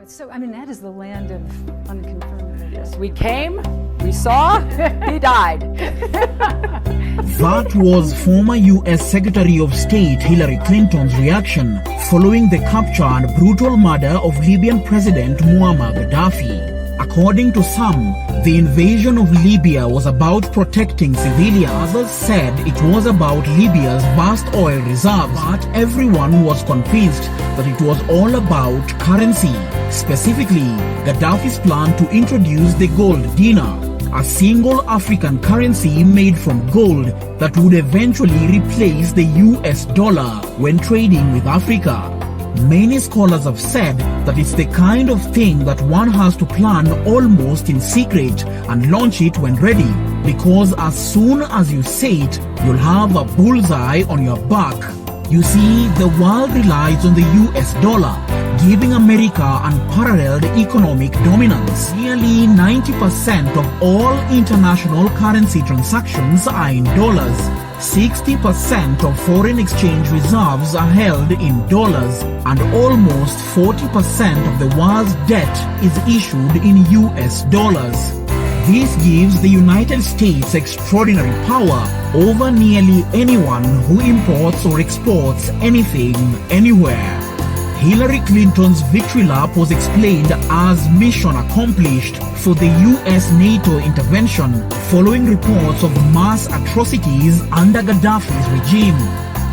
So, I mean, that is the land of unconfirmed evidence. We came, we saw, he died. That was former U.S. Secretary of State Hillary Clinton's reaction following the capture and brutal murder of Libyan President Muamar Gaddafi. According to some, the invasion of Libya was about protecting civilians. Others said it was about Libya's vast oil reserves, but everyone was convinced that it was all about currency. Specifically, Gaddafi's plan to introduce the gold dinar, a single African currency made from gold that would eventually replace the US dollar when trading with Africa. Many scholars have said that it's the kind of thing that one has to plan almost in secret and launch it when ready, because as soon as you say it, you'll have a bullseye on your back. You see, the world relies on the US dollar, giving America unparalleled economic dominance. Nearly 90% of all international currency transactions are in dollars. 60% of foreign exchange reserves are held in dollars, and almost 40% of the world's debt is issued in US dollars. This gives the United States extraordinary power over nearly anyone who imports or exports anything, anywhere. Hillary Clinton's victory lap was explained as mission accomplished for the US-NATO intervention following reports of mass atrocities under Gaddafi's regime.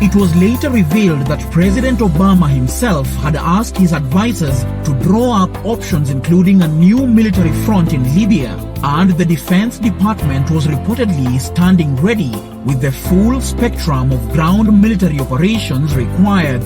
It was later revealed that President Obama himself had asked his advisors to draw up options including a new military front in Libya, and the Defense Department was reportedly standing ready with the full spectrum of ground military operations required.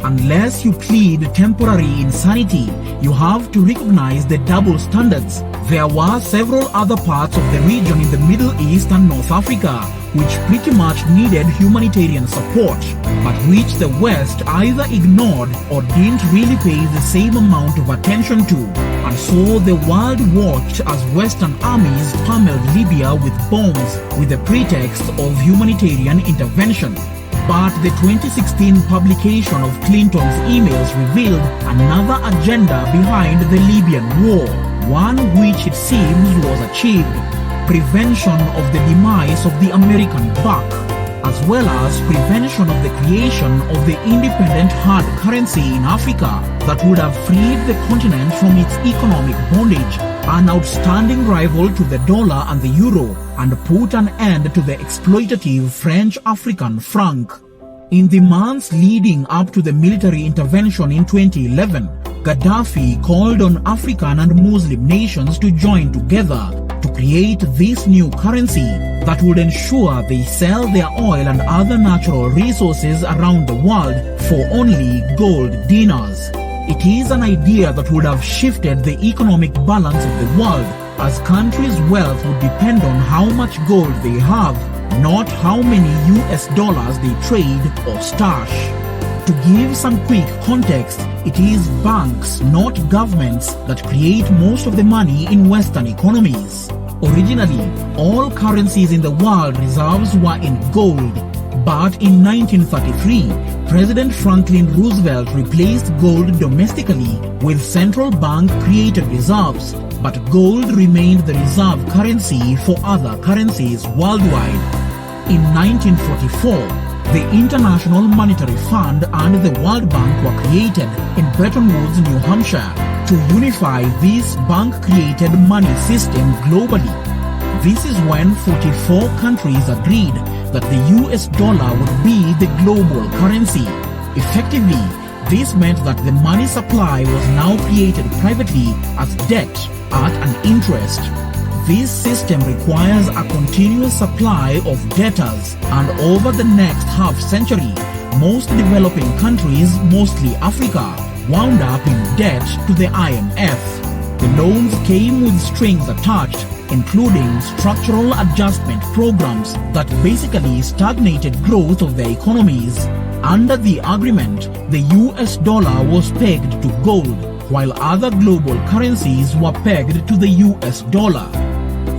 Unless you plead temporary insanity, you have to recognize the double standards. There were several other parts of the region in the Middle East and North Africa which pretty much needed humanitarian support, but which the West either ignored or didn't really pay the same amount of attention to. And so the world watched as Western armies pummeled Libya with bombs with the pretext of humanitarian intervention. But the 2016 publication of Clinton's emails revealed another agenda behind the Libyan war, one which it seems was achieved: prevention of the demise of the American buck, as well as prevention of the creation of the independent hard currency in Africa that would have freed the continent from its economic bondage, an outstanding rival to the dollar and the euro, and put an end to the exploitative French African franc. In the months leading up to the military intervention in 2011, Gaddafi called on African and Muslim nations to join together to create this new currency that would ensure they sell their oil and other natural resources around the world for only gold dinars. It is an idea that would have shifted the economic balance of the world, as countries' wealth would depend on how much gold they have, not how many US dollars they trade or stash. To give some quick context, it is banks, not governments, that create most of the money in Western economies. Originally, all currencies in the world reserves were in gold, but in 1933, President Franklin Roosevelt replaced gold domestically with central bank-created reserves, but gold remained the reserve currency for other currencies worldwide. In 1944, the International Monetary Fund and the World Bank were created in Bretton Woods, New Hampshire, to unify this bank-created money system globally. This is when 44 countries agreed that the US dollar would be the global currency. Effectively, this meant that the money supply was now created privately as debt at an interest. This system requires a continuous supply of debtors, and over the next half-century, most developing countries, mostly Africa, wound up in debt to the IMF. The loans came with strings attached, including structural adjustment programs that basically stagnated growth of their economies. Under the agreement, the US dollar was pegged to gold, while other global currencies were pegged to the US dollar.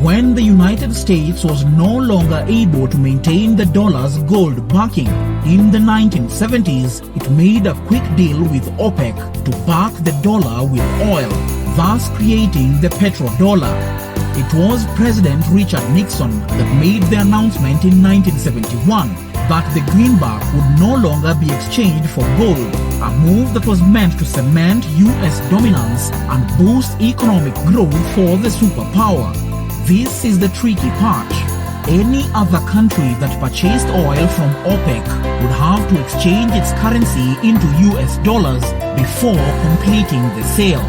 When the United States was no longer able to maintain the dollar's gold backing, in the 1970s, it made a quick deal with OPEC to back the dollar with oil, thus creating the petrodollar. It was President Richard Nixon that made the announcement in 1971 that the greenback would no longer be exchanged for gold, a move that was meant to cement U.S. dominance and boost economic growth for the superpower. This is the tricky part. Any other country that purchased oil from OPEC would have to exchange its currency into US dollars before completing the sale.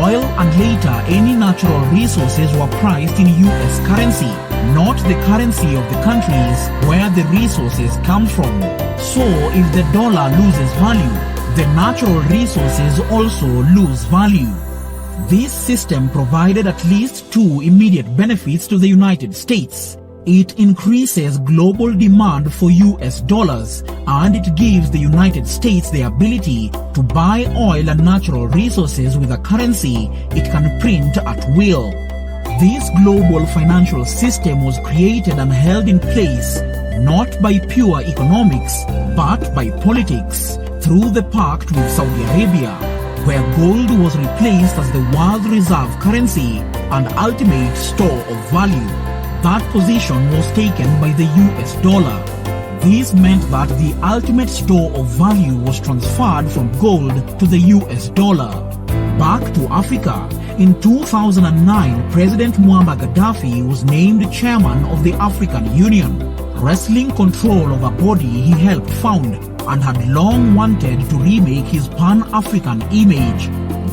Oil and later any natural resources were priced in US currency, not the currency of the countries where the resources come from. So if the dollar loses value, the natural resources also lose value. This system provided at least two immediate benefits to the United States. It increases global demand for US dollars, and it gives the United States the ability to buy oil and natural resources with a currency it can print at will. This global financial system was created and held in place not by pure economics, but by politics, through the pact with Saudi Arabia, where gold was replaced as the world reserve currency and ultimate store of value. That position was taken by the US dollar. This meant that the ultimate store of value was transferred from gold to the US dollar. Back to Africa. In 2009, President Muamar Gaddafi was named chairman of the African Union, wresting control of a body he helped found and had long wanted to remake his Pan-African image.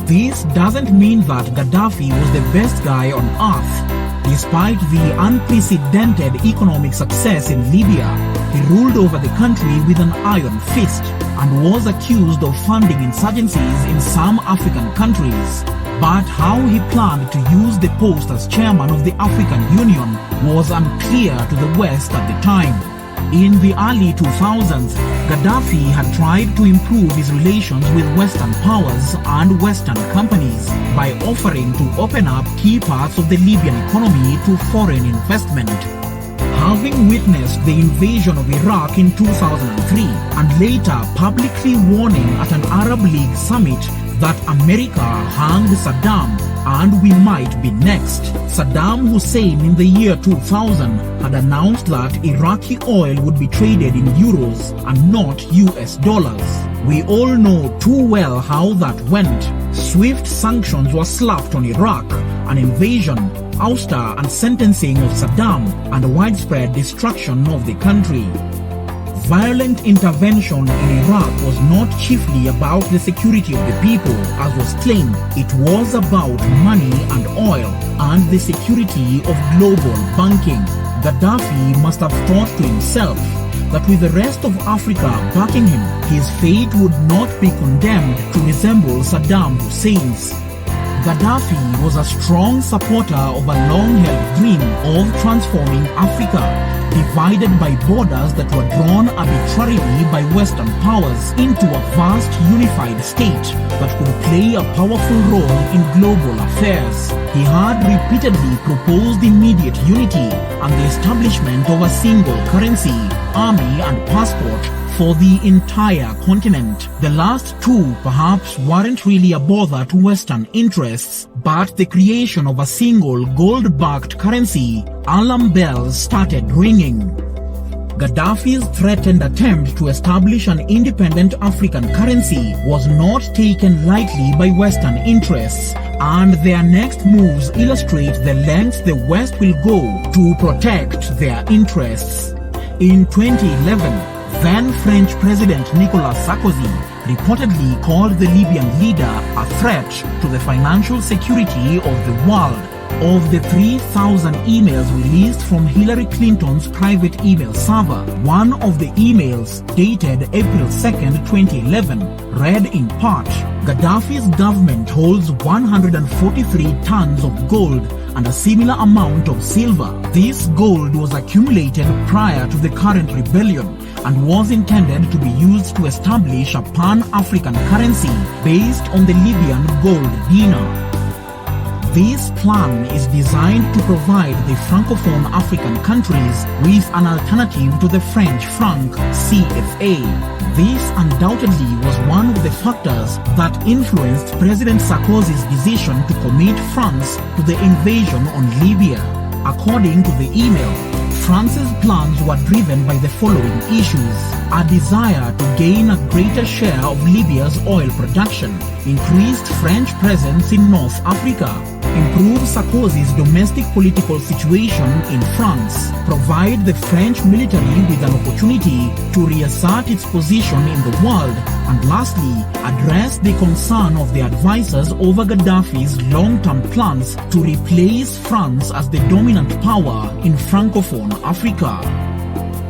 This doesn't mean that Gaddafi was the best guy on earth. Despite the unprecedented economic success in Libya, he ruled over the country with an iron fist and was accused of funding insurgencies in some African countries. But how he planned to use the post as chairman of the African Union was unclear to the West at the time. In the early 2000s, Gaddafi had tried to improve his relations with Western powers and Western companies by offering to open up key parts of the Libyan economy to foreign investment. Having witnessed the invasion of Iraq in 2003 and later publicly warning at an Arab League summit that America hanged Saddam and we might be next, Saddam Hussein in the year 2000 had announced that Iraqi oil would be traded in euros and not US dollars. We all know too well how that went. Swift sanctions were slapped on Iraq, an invasion, ouster and sentencing of Saddam, and widespread destruction of the country. Violent intervention in Iraq was not chiefly about the security of the people, as was claimed. It was about money and oil and the security of global banking. Gaddafi must have thought to himself that with the rest of Africa backing him, his fate would not be condemned to resemble Saddam Hussein's. Gaddafi was a strong supporter of a long-held dream of transforming Africa, divided by borders that were drawn arbitrarily by Western powers, into a vast unified state that could play a powerful role in global affairs. He had repeatedly proposed immediate unity and the establishment of a single currency, army and passport for the entire continent. The last two perhaps weren't really a bother to Western interests, but the creation of a single gold-backed currency, alarm bells started ringing. Gaddafi's threatened attempt to establish an independent African currency was not taken lightly by Western interests, and their next moves illustrate the lengths the West will go to protect their interests. In 2011, then French President Nicolas Sarkozy reportedly called the Libyan leader a threat to the financial security of the world. Of the 3,000 emails released from Hillary Clinton's private email server, one of the emails, dated April 2nd, 2011, read in part, "Gaddafi's government holds 143 tons of gold and a similar amount of silver. This gold was accumulated prior to the current rebellion and was intended to be used to establish a Pan-African currency based on the Libyan gold dinar." This plan is designed to provide the Francophone African countries with an alternative to the French franc CFA. This undoubtedly was one of the factors that influenced President Sarkozy's decision to commit France to the invasion on Libya. According to the email, France's plans were driven by the following issues: a desire to gain a greater share of Libya's oil production, increased French presence in North Africa, improve Sarkozy's domestic political situation in France, provide the French military with an opportunity to reassert its position in the world, and lastly, address the concern of the advisors over Gaddafi's long-term plans to replace France as the dominant power in Francophone Africa.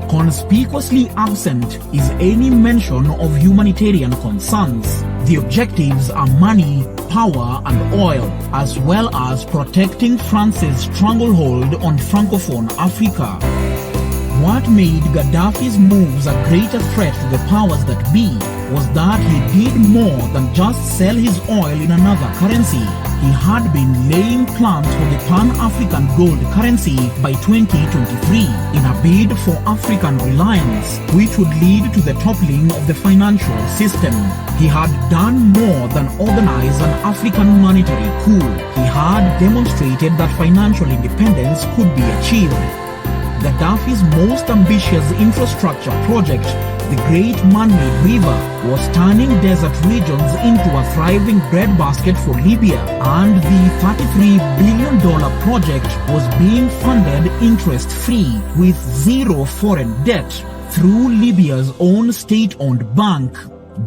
Conspicuously absent is any mention of humanitarian concerns. The objectives are money, power and oil, as well as protecting France's stranglehold on Francophone Africa. What made Gaddafi's moves a greater threat to the powers that be was that he did more than just sell his oil in another currency. He had been laying plans for the Pan-African gold currency by 2023 in a bid for African reliance, which would lead to the toppling of the financial system. He had done more than organize an African monetary coup. He had demonstrated that financial independence could be achieved. Gaddafi's most ambitious infrastructure project, the Great Man-Made River, was turning desert regions into a thriving breadbasket for Libya, and the $33 billion project was being funded interest-free with zero foreign debt through Libya's own state-owned bank.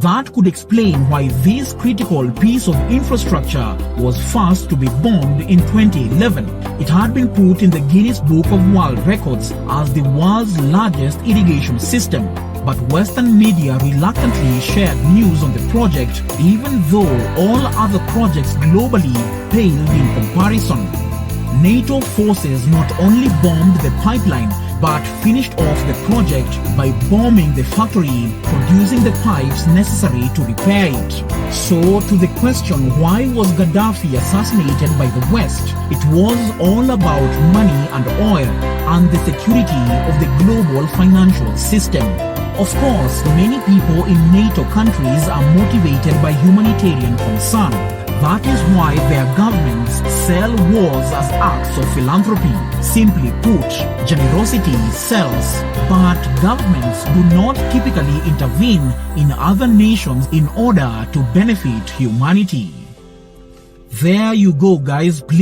That could explain why this critical piece of infrastructure was first to be bombed in 2011. It had been put in the Guinness Book of World Records as the world's largest irrigation system. But Western media reluctantly shared news on the project, even though all other projects globally paled in comparison. NATO forces not only bombed the pipeline, but finished off the project by bombing the factory producing the pipes necessary to repair it. So, to the question, why was Gaddafi assassinated by the West? It was all about money and oil and the security of the global financial system. Of course, many people in NATO countries are motivated by humanitarian concern. That is why their governments sell wars as acts of philanthropy. Simply put, generosity sells, but governments do not typically intervene in other nations in order to benefit humanity. There you go, guys. Please